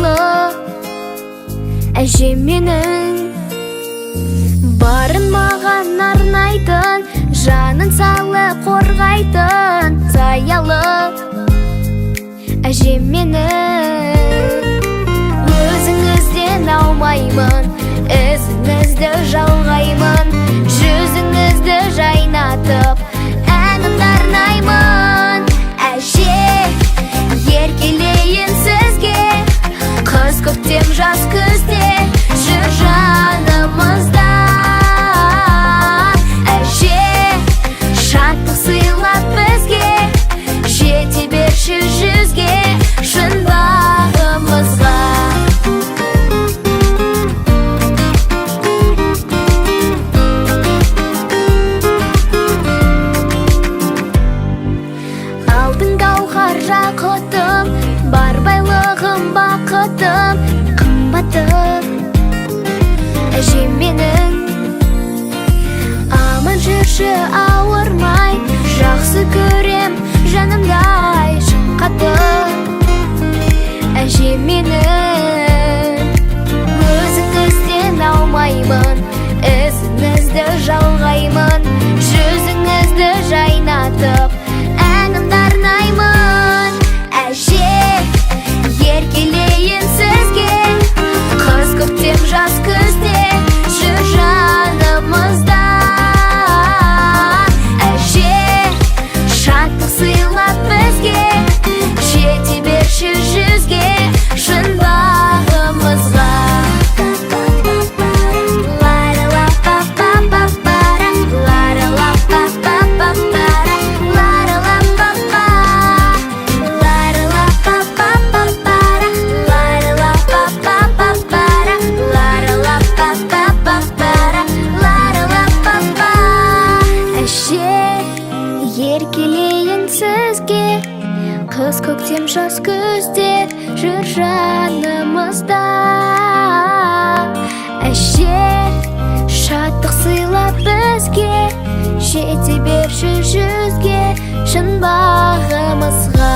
сыйлы әжем менің, барын маған арнайтын, жанын салып қорғайтын заялы әжем менің. Өзіңізден аумаймын, ізіңізді жалғаймын, жүзіңізді жайнатып әнімді арнаймын. Әже, еркелейін сізге, қыс көктем жаз күзде жүр жанымызда. Әже, шаттық сыйлап бізге, жете берші жүзге шын бағымызға. Алтын гауһар жақұтым, бар байлығым бақытым, қымбатым әжем менің. Аман жүрші ауырмай, жақсы көрем жанымдай шыққатым әжем менің. Өзіңізден аумаймын, ізіңізді жалғаймын, жүзіңізді жайнатып әнімді арнаймын. Әже, еркелейін сізге, қыс көктем жаз күзде жүр жанымызда. Әже, шаттық сыйлап бізге, жете берші жүзге шын бағымызға. Еркелейін сізге, қыс көктем жаз күзде жүр жанымызда. Әже, шаттық сыйлап бізге, жете берші жүзге шын бағымызға.